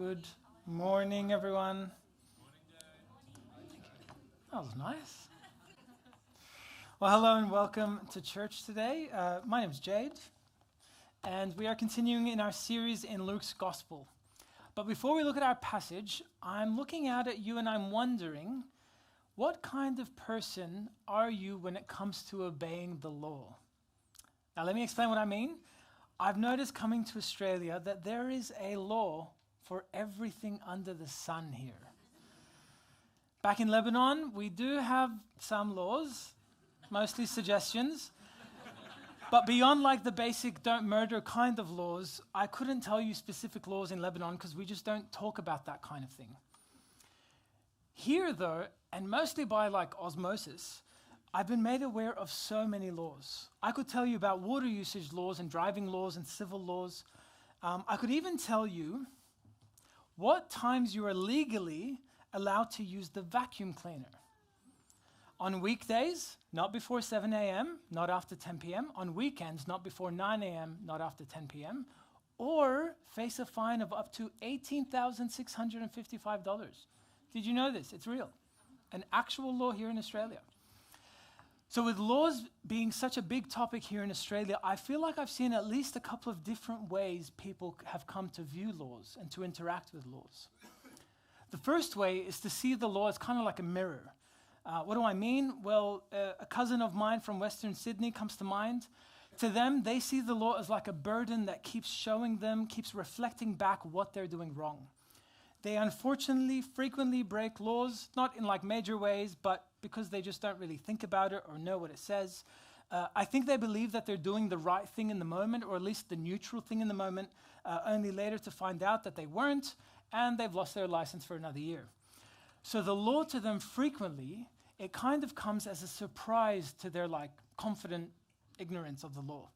Good morning, everyone. That was nice. Well, hello and welcome to church today. My name is Jade, and we are continuing in our series in Luke's Gospel. But before we look at our passage, I'm looking out at you and I'm wondering, what kind of person are you when it comes to obeying the law? Now, let me explain what I mean. I've noticed coming to Australia that there is a law for everything under the sun here. Back in Lebanon, we do have some laws, mostly suggestions. But beyond like the basic don't murder kind of laws, I couldn't tell you specific laws in Lebanon because we just don't talk about that kind of thing. Here though, and mostly by like osmosis, I've been made aware of so many laws. I could tell you about water usage laws and driving laws and civil laws. I could even tell you what times you are legally allowed to use the vacuum cleaner. On weekdays, not before 7 a.m., not after 10 p.m. On weekends, not before 9 a.m., not after 10 p.m. Or face a fine of up to $18,655. Did you know this? It's real. An actual law here in Australia. So with laws being such a big topic here in Australia, I feel like I've seen at least a couple of different ways people have come to view laws and to interact with laws. The first way is to see the law as kind of like a mirror. What do I mean? Well, a cousin of mine from Western Sydney comes to mind. To them, they see the law as like a burden that keeps showing them, keeps reflecting back what they're doing wrong. They unfortunately frequently break laws, not in like major ways, but because they just don't really think about it or know what it says. I think they believe that they're doing the right thing in the moment, or at least the neutral thing in the moment, only later to find out that they weren't, and they've lost their license for another year. So the law to them frequently, it kind of comes as a surprise to their like confident ignorance of the law.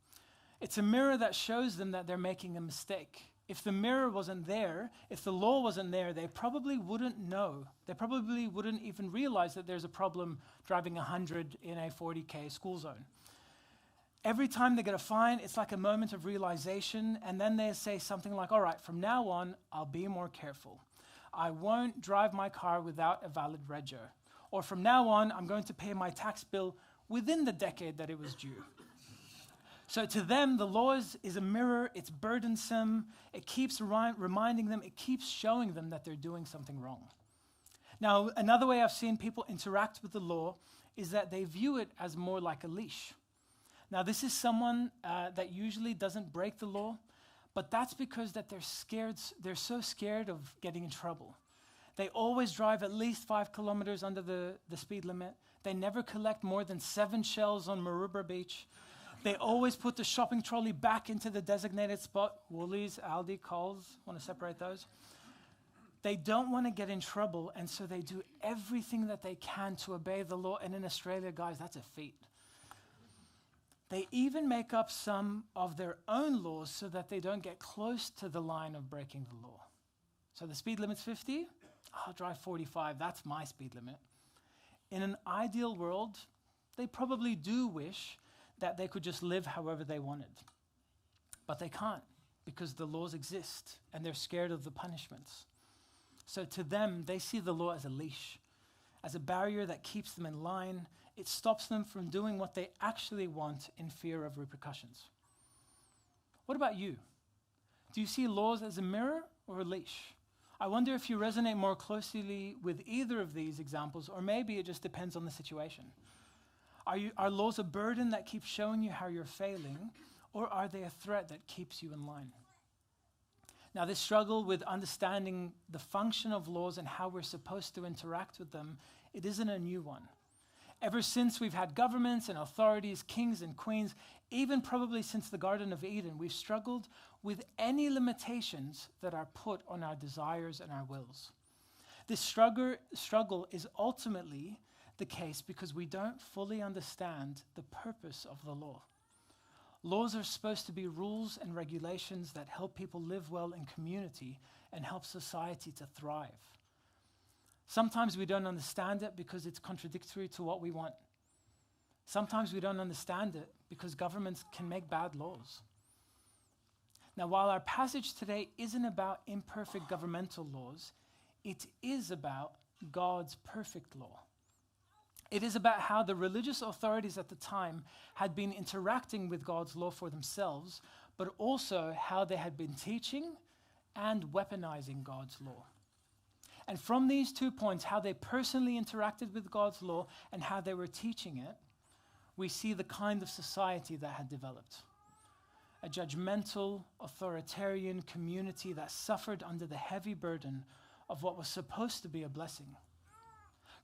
It's a mirror that shows them that they're making a mistake. If the mirror wasn't there, if the law wasn't there, they probably wouldn't know. They probably wouldn't even realize that there's a problem driving 100 in a 40K school zone. Every time they get a fine, it's like a moment of realization, and then they say something like, all right, from now on, I'll be more careful. I won't drive my car without a valid rego. Or from now on, I'm going to pay my tax bill within the decade that it was due. So to them, the law is a mirror, it's burdensome, it keeps reminding them, it keeps showing them that they're doing something wrong. Now, another way I've seen people interact with the law is that they view it as more like a leash. Now, this is someone that usually doesn't break the law, but that's because that they're so scared of getting in trouble. They always drive at least 5 kilometers under the speed limit. They never collect more than 7 shells on Maroubra Beach. They always put the shopping trolley back into the designated spot. Woolies, Aldi, Coles, want to separate those. They don't want to get in trouble, and so they do everything that they can to obey the law. And in Australia, guys, that's a feat. They even make up some of their own laws so that they don't get close to the line of breaking the law. So the speed limit's 50, I'll drive 45, that's my speed limit. In an ideal world, they probably do wish that they could just live however they wanted. But they can't, because the laws exist and they're scared of the punishments. So to them, they see the law as a leash, as a barrier that keeps them in line. It stops them from doing what they actually want in fear of repercussions. What about you? Do you see laws as a mirror or a leash? I wonder if you resonate more closely with either of these examples, or maybe it just depends on the situation. Are laws a burden that keeps showing you how you're failing, or are they a threat that keeps you in line? Now, this struggle with understanding the function of laws and how we're supposed to interact with them, it isn't a new one. Ever since we've had governments and authorities, kings and queens, even probably since the Garden of Eden, we've struggled with any limitations that are put on our desires and our wills. This struggle is ultimately the case because we don't fully understand the purpose of the law. Laws are supposed to be rules and regulations that help people live well in community and help society to thrive. Sometimes we don't understand it because it's contradictory to what we want. Sometimes we don't understand it because governments can make bad laws. Now, while our passage today isn't about imperfect governmental laws, it is about God's perfect law. It is about how the religious authorities at the time had been interacting with God's law for themselves, but also how they had been teaching and weaponizing God's law. And from these 2 points, how they personally interacted with God's law and how they were teaching it, we see the kind of society that had developed. A judgmental, authoritarian community that suffered under the heavy burden of what was supposed to be a blessing.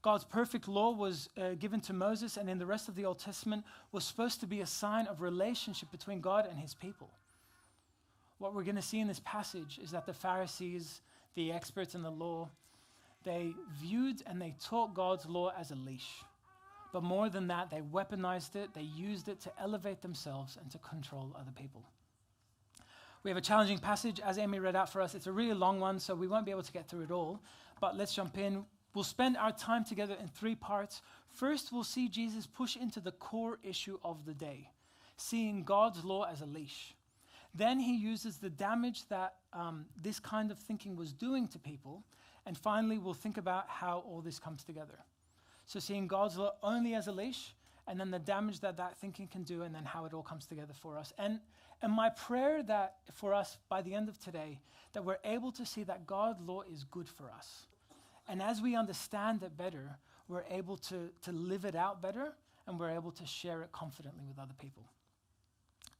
God's perfect law was given to Moses, and in the rest of the Old Testament was supposed to be a sign of relationship between God and his people. What we're going to see in this passage is that the Pharisees, the experts in the law, they viewed and they taught God's law as a leash. But more than that, they weaponized it, they used it to elevate themselves and to control other people. We have a challenging passage, as Amy read out for us. It's a really long one, so we won't be able to get through it all. But let's jump in. We'll spend our time together in 3 parts. First, we'll see Jesus push into the core issue of the day, seeing God's law as a leash. Then he uses the damage that this kind of thinking was doing to people. And finally, we'll think about how all this comes together. So seeing God's law only as a leash, and then the damage that that thinking can do, and then how it all comes together for us. And my prayer that for us by the end of today, that we're able to see that God's law is good for us. And as we understand it better, we're able to live it out better, and we're able to share it confidently with other people.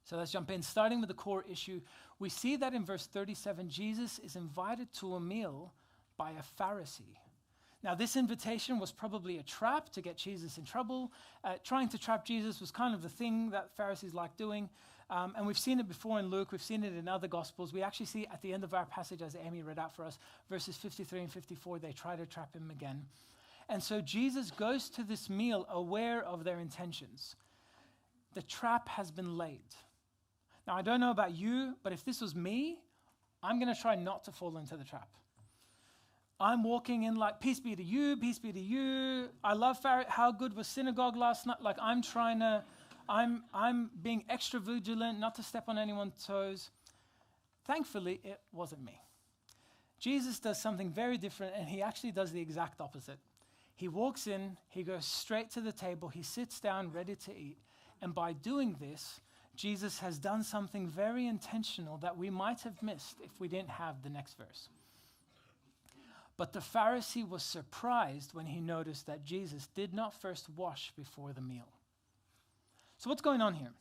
So let's jump in. Starting with the core issue, we see that in verse 37, Jesus is invited to a meal by a Pharisee. Now, this invitation was probably a trap to get Jesus in trouble. Trying to trap Jesus was kind of the thing that Pharisees like doing. And we've seen it before in Luke. We've seen it in other Gospels. We actually see at the end of our passage, as Amy read out for us, verses 53 and 54, they try to trap him again. And so Jesus goes to this meal aware of their intentions. The trap has been laid. Now, I don't know about you, but if this was me, I'm going to try not to fall into the trap. I'm walking in like, peace be to you, peace be to you. I love how good was synagogue last night. Like I'm being extra vigilant, not to step on anyone's toes. Thankfully, it wasn't me. Jesus does something very different, and he actually does the exact opposite. He walks in, he goes straight to the table, he sits down ready to eat. And by doing this, Jesus has done something very intentional that we might have missed if we didn't have the next verse. But the Pharisee was surprised when he noticed that Jesus did not first wash before the meal. So what's going on here?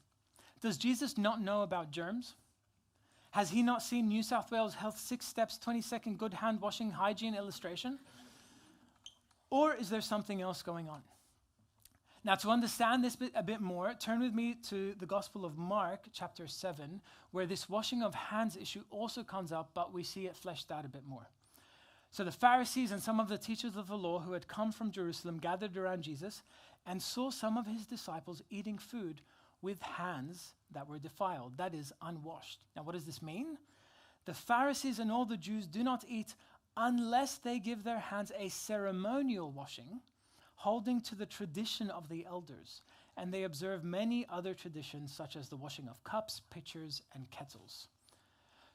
Does Jesus not know about germs? Has he not seen New South Wales Health 6 Steps 20-second good hand washing hygiene illustration? Or is there something else going on? Now, to understand this a bit more, turn with me to the Gospel of Mark, chapter 7, where this washing of hands issue also comes up, but we see it fleshed out a bit more. So the Pharisees and some of the teachers of the law who had come from Jerusalem gathered around Jesus and saw some of his disciples eating food with hands that were defiled, that is, unwashed. Now, what does this mean? The Pharisees and all the Jews do not eat unless they give their hands a ceremonial washing, holding to the tradition of the elders, and they observe many other traditions such as the washing of cups, pitchers, and kettles.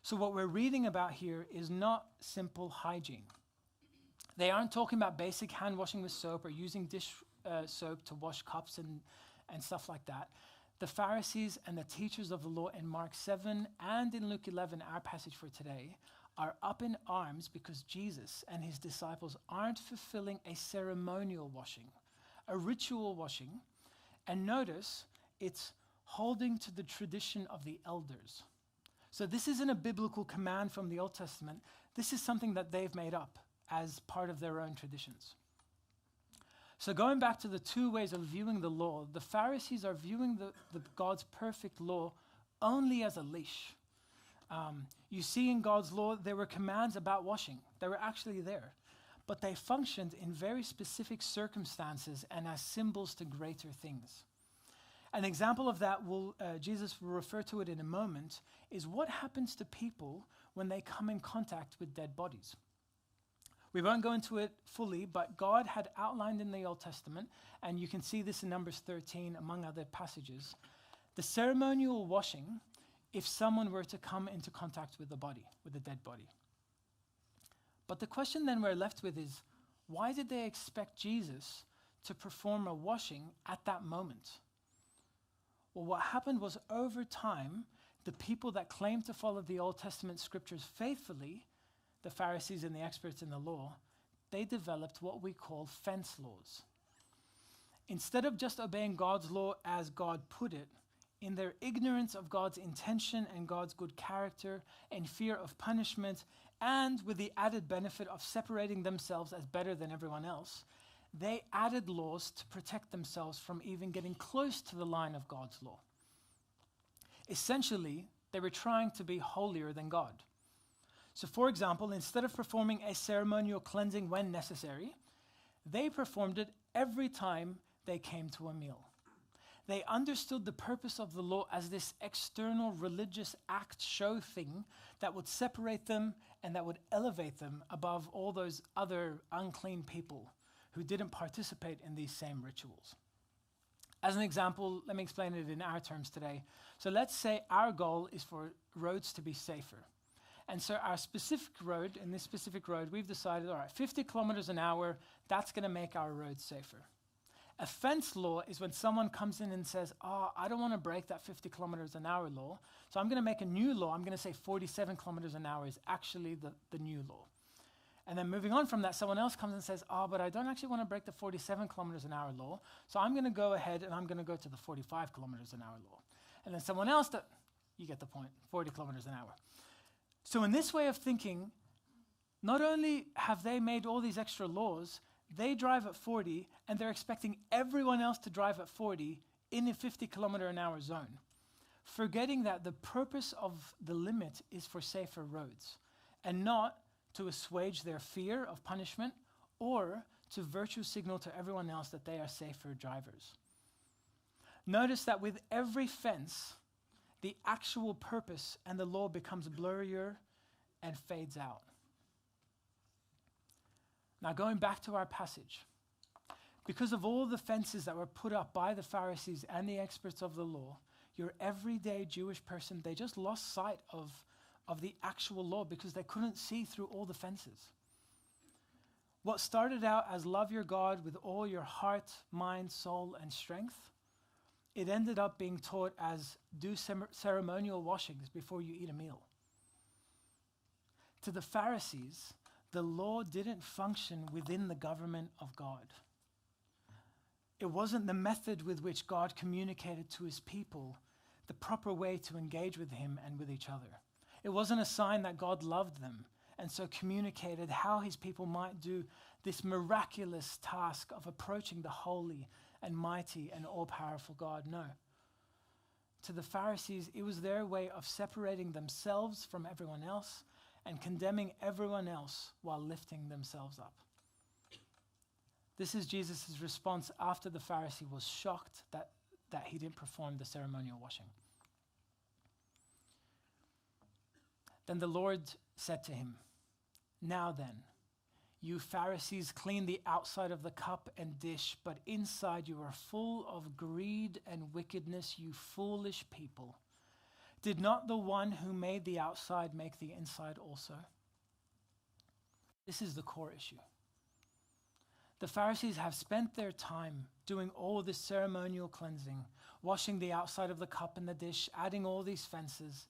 So what we're reading about here is not simple hygiene. They aren't talking about basic hand washing with soap or using dish soap to wash cups and stuff like that. The Pharisees and the teachers of the law in Mark 7 and in Luke 11, our passage for today, are up in arms because Jesus and his disciples aren't fulfilling a ceremonial washing, a ritual washing. And notice, it's holding to the tradition of the elders. So this isn't a biblical command from the Old Testament. This is something that they've made up as part of their own traditions. So going back to the 2 ways of viewing the law, the Pharisees are viewing the God's perfect law only as a leash. You see in God's law, there were commands about washing. They were actually there. But they functioned in very specific circumstances and as symbols to greater things. An example of that, Jesus will refer to it in a moment, is what happens to people when they come in contact with dead bodies. We won't go into it fully, but God had outlined in the Old Testament, and you can see this in Numbers 13, among other passages, the ceremonial washing if someone were to come into contact with the body, with a dead body. But the question then we're left with is, why did they expect Jesus to perform a washing at that moment? Well, what happened was over time, the people that claimed to follow the Old Testament scriptures faithfully, the Pharisees and the experts in the law, they developed what we call fence laws. Instead of just obeying God's law as God put it, in their ignorance of God's intention and God's good character and fear of punishment, and with the added benefit of separating themselves as better than everyone else, they added laws to protect themselves from even getting close to the line of God's law. Essentially, they were trying to be holier than God. So, for example, instead of performing a ceremonial cleansing when necessary, they performed it every time they came to a meal. They understood the purpose of the law as this external religious act show thing that would separate them and that would elevate them above all those other unclean people who didn't participate in these same rituals. As an example, let me explain it in our terms today. So let's say our goal is for roads to be safer. And so our specific road, in this specific road, we've decided, all right, 50 kilometers an hour, that's going to make our roads safer. A fence law is when someone comes in and says, I don't want to break that 50 kilometers an hour law, so I'm going to make a new law. I'm going to say 47 kilometers an hour is actually the new law. And then moving on from that, someone else comes and says, but I don't actually want to break the 47 kilometers an hour law, so I'm going to go ahead and I'm going to go to the 45 kilometers an hour law. And then someone else, you get the point, 40 kilometers an hour. So in this way of thinking, not only have they made all these extra laws, they drive at 40 and they're expecting everyone else to drive at 40 in a 50 kilometer an hour zone, forgetting that the purpose of the limit is for safer roads and not to assuage their fear of punishment or to virtue signal to everyone else that they are safer drivers. Notice that with every fence, the actual purpose and the law becomes blurrier and fades out. Now, going back to our passage, because of all the fences that were put up by the Pharisees and the experts of the law, your everyday Jewish person, they just lost sight of the actual law because they couldn't see through all the fences. What started out as love your God with all your heart, mind, soul, and strength, it ended up being taught as do ceremonial washings before you eat a meal. To the Pharisees, the law didn't function within the government of God. It wasn't the method with which God communicated to his people the proper way to engage with him and with each other. It wasn't a sign that God loved them and so communicated how his people might do this miraculous task of approaching the holy and mighty and all-powerful God. No. To the Pharisees, it was their way of separating themselves from everyone else and condemning everyone else while lifting themselves up. This is Jesus' response after the Pharisee was shocked that he didn't perform the ceremonial washing. Then the Lord said to him, "Now then, you Pharisees clean the outside of the cup and dish, but inside you are full of greed and wickedness, you foolish people. Did not the one who made the outside make the inside also?" This is the core issue. The Pharisees have spent their time doing all this ceremonial cleansing, washing the outside of the cup and the dish, adding all these fences,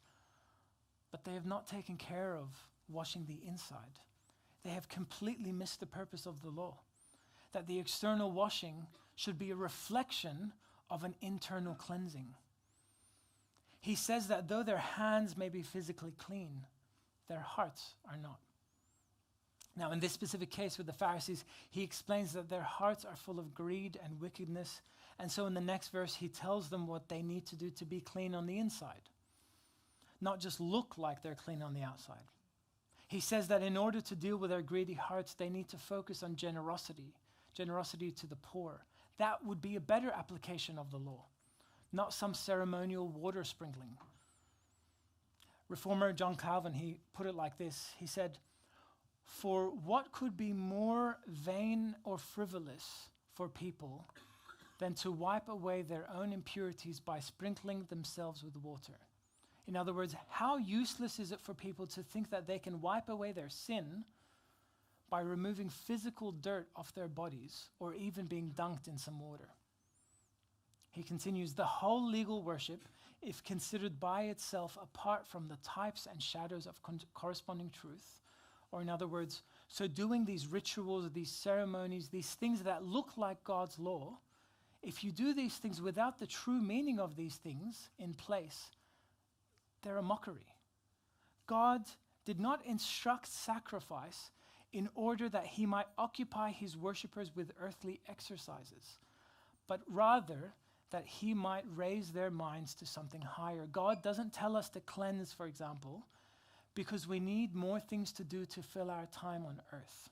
but they have not taken care of washing the inside. They have completely missed the purpose of the law, that the external washing should be a reflection of an internal cleansing. He says that though their hands may be physically clean, their hearts are not. Now, in this specific case with the Pharisees, he explains that their hearts are full of greed and wickedness, and so in the next verse, he tells them what they need to do to be clean on the inside, not just look like they're clean on the outside. He says that in order to deal with their greedy hearts, they need to focus on generosity to the poor. That would be a better application of the law, not some ceremonial water sprinkling. Reformer John Calvin, he put it like this. He said, "For what could be more vain or frivolous for people than to wipe away their own impurities by sprinkling themselves with water?" In other words, how useless is it for people to think that they can wipe away their sin by removing physical dirt off their bodies or even being dunked in some water? He continues, the whole legal worship, if considered by itself apart from the types and shadows of corresponding truth, or in other words, so doing these rituals, these ceremonies, these things that look like God's law, if you do these things without the true meaning of these things in place, they're a mockery. God did not instruct sacrifice in order that he might occupy his worshippers with earthly exercises, but rather that he might raise their minds to something higher. God doesn't tell us to cleanse, for example, because we need more things to do to fill our time on earth.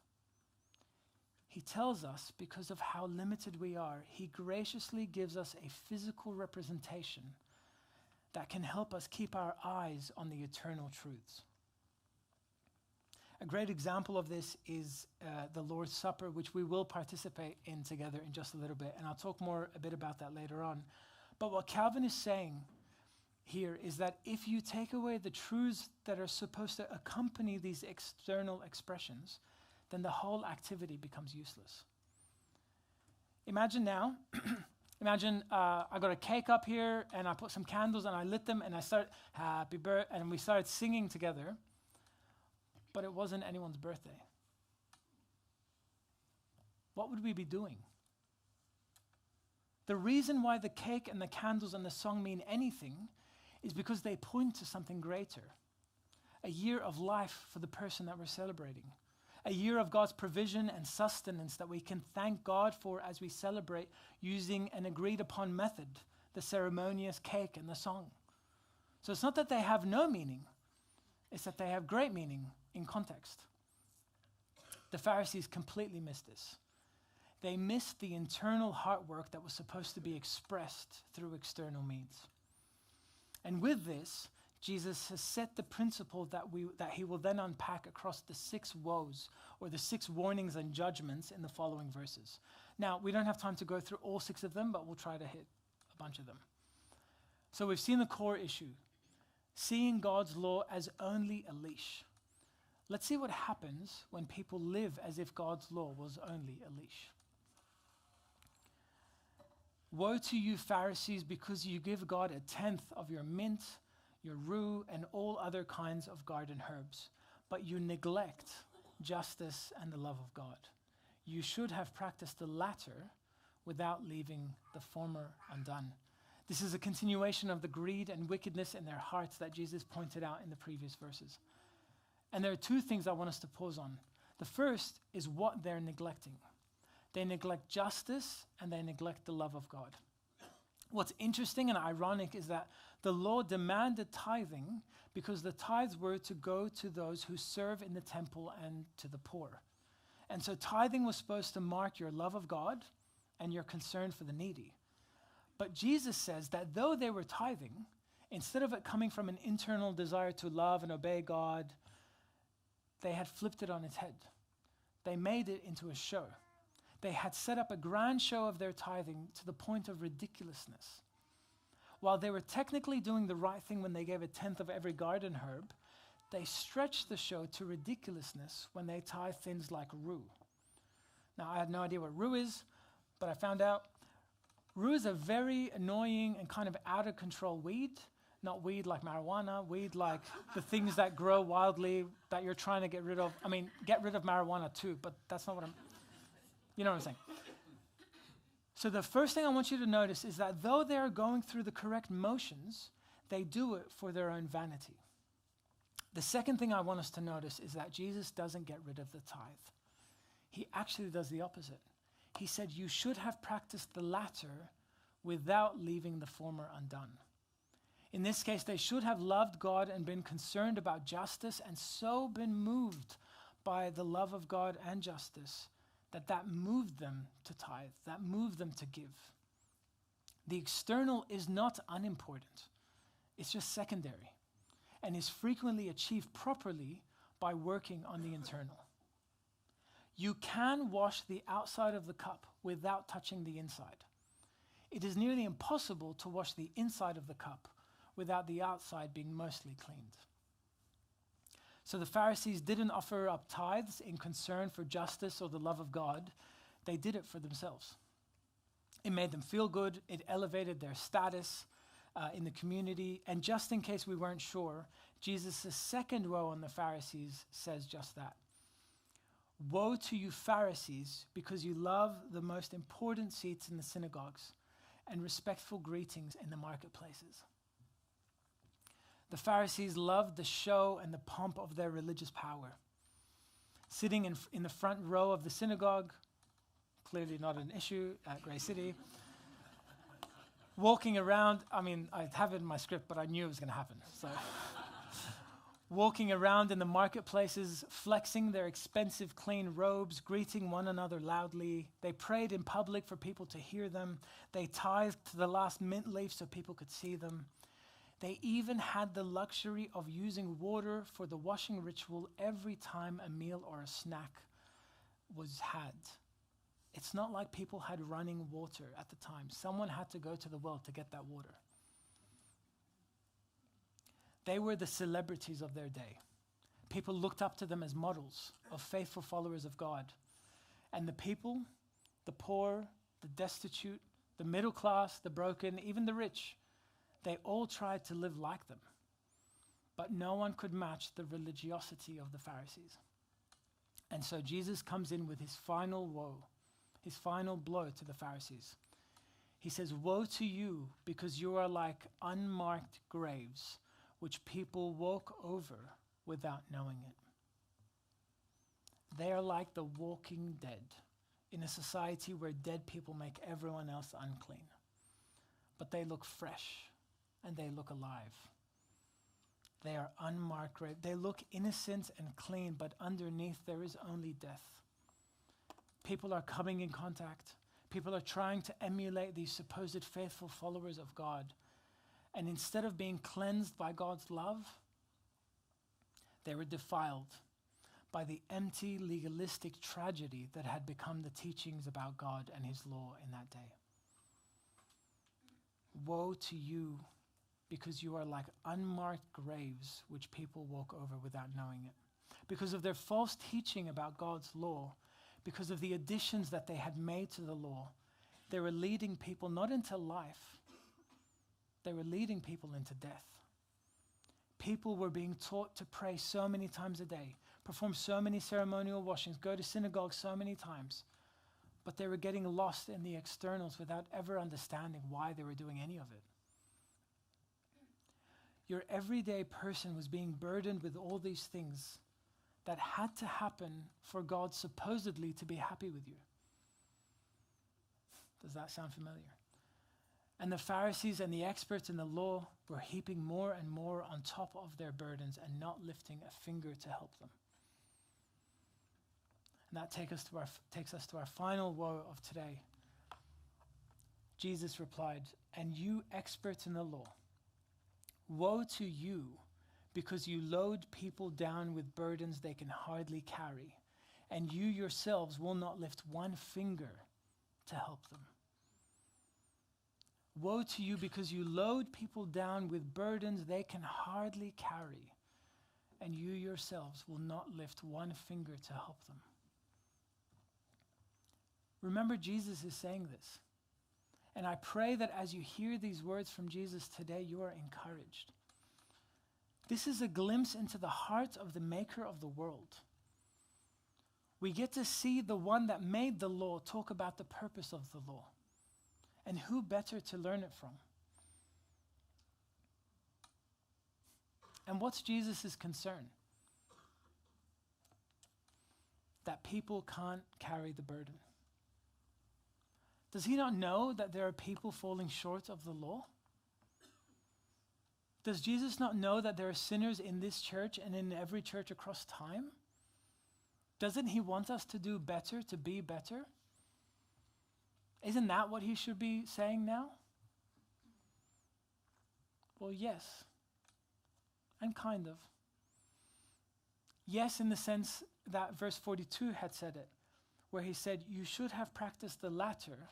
He tells us because of how limited we are, he graciously gives us a physical representation that can help us keep our eyes on the eternal truths. A great example of this is the Lord's Supper, which we will participate in together in just a little bit, and I'll talk a bit about that later on. But what Calvin is saying here is that if you take away the truths that are supposed to accompany these external expressions, then the whole activity becomes useless. Imagine now, I got a cake up here and I put some candles and I lit them and I started happy birthday and we started singing together, but it wasn't anyone's birthday. What would we be doing? The reason why the cake and the candles and the song mean anything is because they point to something greater. A year of life for the person that we're celebrating. A year of God's provision and sustenance that we can thank God for as we celebrate using an agreed upon method, the ceremonious cake and the song. So it's not that they have no meaning, it's that they have great meaning in context. The Pharisees completely missed this. They missed the internal heart work that was supposed to be expressed through external means. And with this, Jesus has set the principle that he will then unpack across the 6 woes, or the 6 warnings and judgments in the following verses. Now, we don't have time to go through all 6 of them, but we'll try to hit a bunch of them. So we've seen the core issue, seeing God's law as only a leash. Let's see what happens when people live as if God's law was only a leash. Woe to you, Pharisees, because you give God 1/10 of your mint, your rue, and all other kinds of garden herbs, but you neglect justice and the love of God. You should have practiced the latter without leaving the former undone. This is a continuation of the greed and wickedness in their hearts that Jesus pointed out in the previous verses. And there are 2 things I want us to pause on. The first is what they're neglecting. They neglect justice and they neglect the love of God. What's interesting and ironic is that the law demanded tithing because the tithes were to go to those who serve in the temple and to the poor. And so tithing was supposed to mark your love of God and your concern for the needy. But Jesus says that though they were tithing, instead of it coming from an internal desire to love and obey God, they had flipped it on its head. They made it into a show. They had set up a grand show of their tithing to the point of ridiculousness. While they were technically doing the right thing when they gave 1/10 of every garden herb, they stretched the show to ridiculousness when they tithe things like rue. Now, I had no idea what rue is, but I found out rue is a very annoying and kind of out of control weed. Not weed like marijuana, weed like the things that grow wildly that you're trying to get rid of. I mean, get rid of marijuana too, but that's not what you know what I'm saying. So the first thing I want you to notice is that though they're going through the correct motions, they do it for their own vanity. The second thing I want us to notice is that Jesus doesn't get rid of the tithe. He actually does the opposite. He said, you should have practiced the latter without leaving the former undone. In this case, they should have loved God and been concerned about justice and so been moved by the love of God and justice that moved them to tithe, that moved them to give. The external is not unimportant. It's just secondary and is frequently achieved properly by working on the internal. You can wash the outside of the cup without touching the inside. It is nearly impossible to wash the inside of the cup without the outside being mostly cleaned. So the Pharisees didn't offer up tithes in concern for justice or the love of God. They did it for themselves. It made them feel good. It elevated their status in the community. And just in case we weren't sure, Jesus' second woe on the Pharisees says just that. Woe to you Pharisees, because you love the most important seats in the synagogues and respectful greetings in the marketplaces. The Pharisees loved the show and the pomp of their religious power. Sitting in the front row of the synagogue, clearly not an issue at Grey City. Walking around, I have it in my script, but I knew it was going to happen. So, walking around in the marketplaces, flexing their expensive clean robes, greeting one another loudly. They prayed in public for people to hear them. They tithed to the last mint leaf so people could see them. They even had the luxury of using water for the washing ritual every time a meal or a snack was had. It's not like people had running water at the time. Someone had to go to the well to get that water. They were the celebrities of their day. People looked up to them as models of faithful followers of God. And the people, the poor, the destitute, the middle class, the broken, even the rich, they all tried to live like them. But no one could match the religiosity of the Pharisees. And so Jesus comes in with his final woe, his final blow to the Pharisees. He says, "Woe to you, because you are like unmarked graves, which people walk over without knowing it." They are like the walking dead in a society where dead people make everyone else unclean. But they look fresh and they look alive. They are unmarked graves. They look innocent and clean, but underneath there is only death. People are coming in contact. People are trying to emulate these supposed faithful followers of God. And instead of being cleansed by God's love, they were defiled by the empty, legalistic tragedy that had become the teachings about God and his law in that day. Woe to you, because you are like unmarked graves which people walk over without knowing it. Because of their false teaching about God's law, because of the additions that they had made to the law, they were leading people not into life, they were leading people into death. People were being taught to pray so many times a day, perform so many ceremonial washings, go to synagogue so many times, but they were getting lost in the externals without ever understanding why they were doing any of it. Your everyday person was being burdened with all these things that had to happen for God supposedly to be happy with you. Does that sound familiar? And the Pharisees and the experts in the law were heaping more and more on top of their burdens and not lifting a finger to help them. And that takes us to our final woe of today. Jesus replied, "And you experts in the law, woe to you, because you load people down with burdens they can hardly carry, and you yourselves will not lift one finger to help them." Woe to you, because you load people down with burdens they can hardly carry, and you yourselves will not lift one finger to help them. Remember, Jesus is saying this. And I pray that as you hear these words from Jesus today, you are encouraged. This is a glimpse into the heart of the maker of the world. We get to see the one that made the law talk about the purpose of the law. And who better to learn it from? And what's Jesus' concern? That people can't carry the burden. Does he not know that there are people falling short of the law? Does Jesus not know that there are sinners in this church and in every church across time? Doesn't he want us to do better, to be better? Isn't that what he should be saying now? Well, yes, and kind of. Yes, in the sense that verse 42 had said it, where he said, "You should have practiced the latter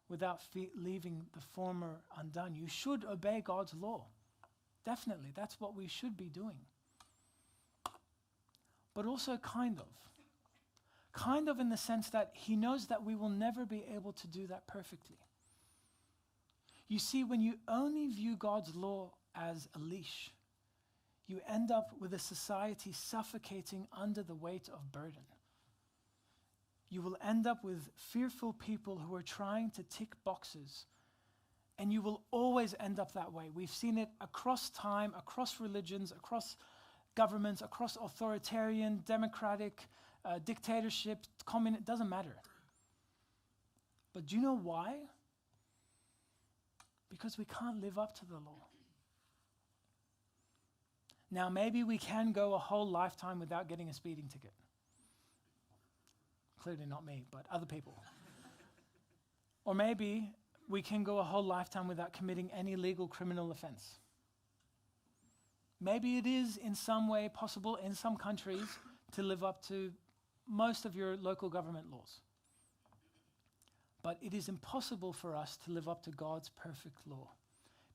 without leaving the former undone." You should obey God's law. Definitely, that's what we should be doing. But also kind of. Kind of in the sense that he knows that we will never be able to do that perfectly. You see, when you only view God's law as a leash, you end up with a society suffocating under the weight of burden. You will end up with fearful people who are trying to tick boxes, and you will always end up that way. We've seen it across time, across religions, across governments, across authoritarian, democratic, dictatorship, communist, it doesn't matter. But do you know why? Because we can't live up to the law. Now, maybe we can go a whole lifetime without getting a speeding ticket. Clearly not me, but other people. Or maybe we can go a whole lifetime without committing any legal criminal offense. Maybe it is in some way possible in some countries to live up to most of your local government laws. But it is impossible for us to live up to God's perfect law,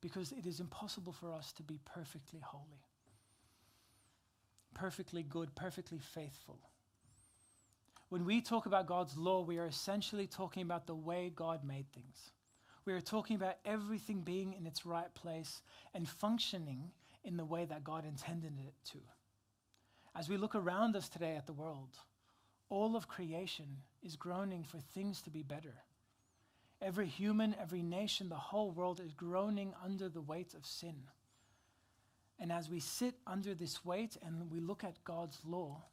because it is impossible for us to be perfectly holy, perfectly good, perfectly faithful. When we talk about God's law, we are essentially talking about the way God made things. We are talking about everything being in its right place and functioning in the way that God intended it to. As we look around us today at the world, all of creation is groaning for things to be better. Every human, every nation, the whole world is groaning under the weight of sin. And as we sit under this weight and we look at God's law,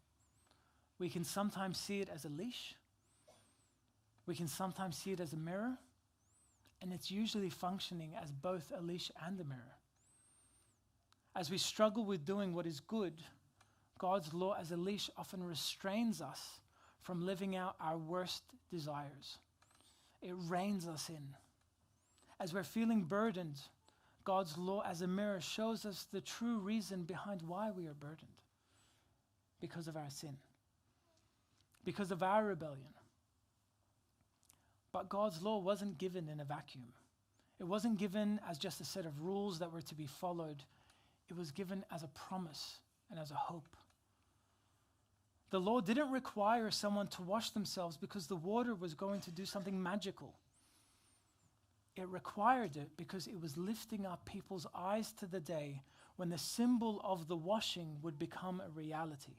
we can sometimes see it as a leash. We can sometimes see it as a mirror. And it's usually functioning as both a leash and a mirror. As we struggle with doing what is good, God's law as a leash often restrains us from living out our worst desires. It reins us in. As we're feeling burdened, God's law as a mirror shows us the true reason behind why we are burdened. Because of our sin. Because of our rebellion. But God's law wasn't given in a vacuum. It wasn't given as just a set of rules that were to be followed. It was given as a promise and as a hope. The law didn't require someone to wash themselves because the water was going to do something magical. It required it because it was lifting up people's eyes to the day when the symbol of the washing would become a reality.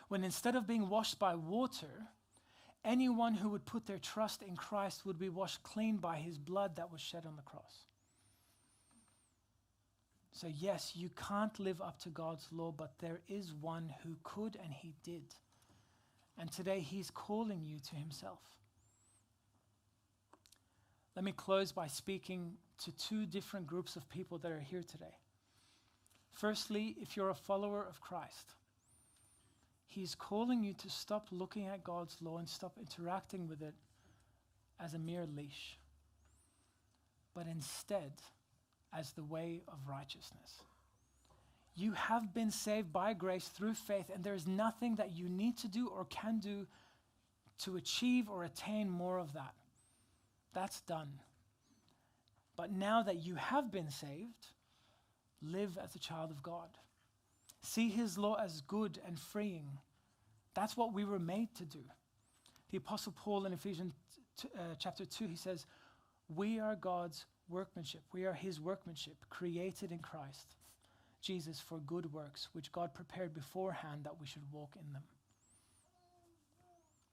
When instead of being washed by water, anyone who would put their trust in Christ would be washed clean by his blood that was shed on the cross. So yes, you can't live up to God's law, but there is one who could, and he did. And today he's calling you to himself. Let me close by speaking to two different groups of people that are here today. Firstly, if you're a follower of Christ, he's calling you to stop looking at God's law and stop interacting with it as a mere leash, but instead as the way of righteousness. You have been saved by grace through faith, and there is nothing that you need to do or can do to achieve or attain more of that. That's done. But now that you have been saved, live as a child of God. See his law as good and freeing. That's what we were made to do. The Apostle Paul in Ephesians chapter 2, he says, we are God's workmanship. We are his workmanship, created in Christ Jesus for good works, which God prepared beforehand that we should walk in them.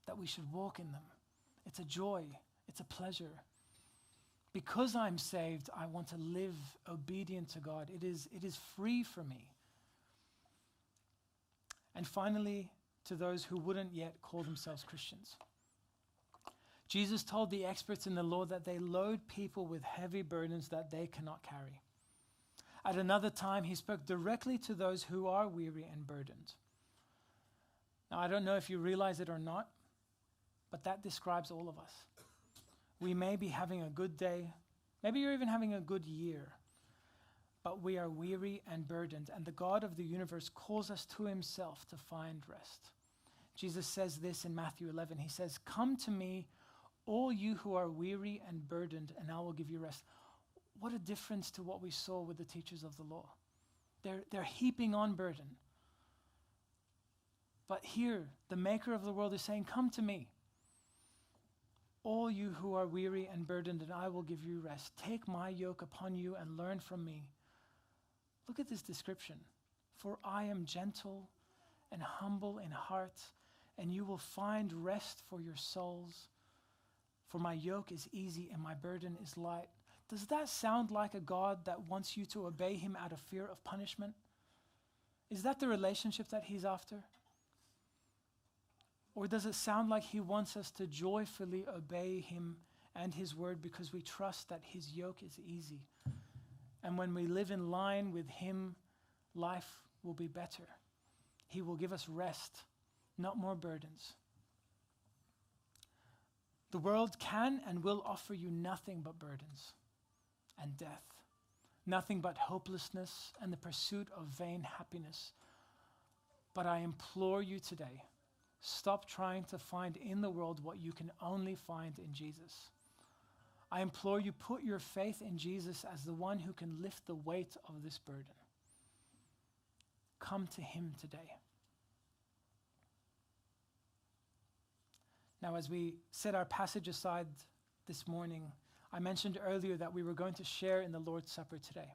That we should walk in them. It's a joy. It's a pleasure. Because I'm saved, I want to live obedient to God. It is free for me. And finally, to those who wouldn't yet call themselves Christians. Jesus told the experts in the law that they load people with heavy burdens that they cannot carry. At another time, he spoke directly to those who are weary and burdened. Now, I don't know if you realize it or not, but that describes all of us. We may be having a good day, maybe you're even having a good year, but we are weary and burdened, and the God of the universe calls us to himself to find rest. Jesus says this in Matthew 11. He says, come to me, all you who are weary and burdened, and I will give you rest. What a difference to what we saw with the teachers of the law. They're heaping on burden. But here, the maker of the world is saying, come to me, all you who are weary and burdened, and I will give you rest. Take my yoke upon you and learn from me. Look at this description. For I am gentle and humble in heart, and you will find rest for your souls. For my yoke is easy and my burden is light. Does that sound like a God that wants you to obey him out of fear of punishment? Is that the relationship that he's after? Or does it sound like he wants us to joyfully obey him and his word because we trust that his yoke is easy? And when we live in line with him, life will be better. He will give us rest, not more burdens. The world can and will offer you nothing but burdens and death, nothing but hopelessness and the pursuit of vain happiness. But I implore you today, stop trying to find in the world what you can only find in Jesus. I implore you, put your faith in Jesus as the one who can lift the weight of this burden. Come to him today. Now, as we set our passage aside this morning, I mentioned earlier that we were going to share in the Lord's Supper today.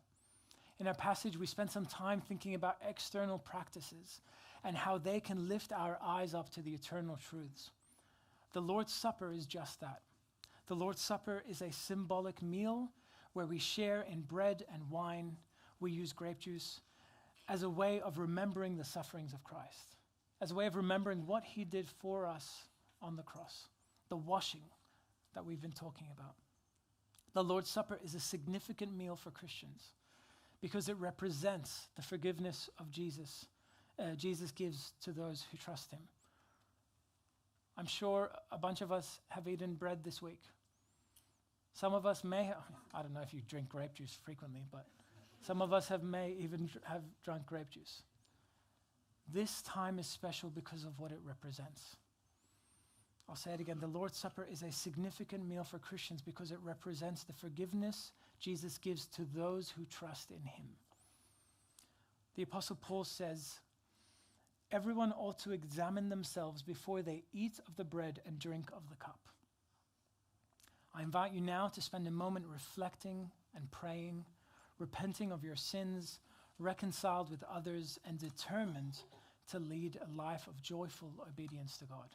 In our passage, we spent some time thinking about external practices and how they can lift our eyes up to the eternal truths. The Lord's Supper is just that. The Lord's Supper is a symbolic meal where we share in bread and wine. We use grape juice as a way of remembering the sufferings of Christ, as a way of remembering what he did for us on the cross, the washing that we've been talking about. The Lord's Supper is a significant meal for Christians because it represents the forgiveness of Jesus. Jesus gives to those who trust him. I'm sure a bunch of us have eaten bread this week. Some of us may, I don't know if you drink grape juice frequently, but some of us may even have drunk grape juice. This time is special because of what it represents. I'll say it again. The Lord's Supper is a significant meal for Christians because it represents the forgiveness Jesus gives to those who trust in him. The Apostle Paul says, everyone ought to examine themselves before they eat of the bread and drink of the cup. I invite you now to spend a moment reflecting and praying, repenting of your sins, reconciled with others, and determined to lead a life of joyful obedience to God.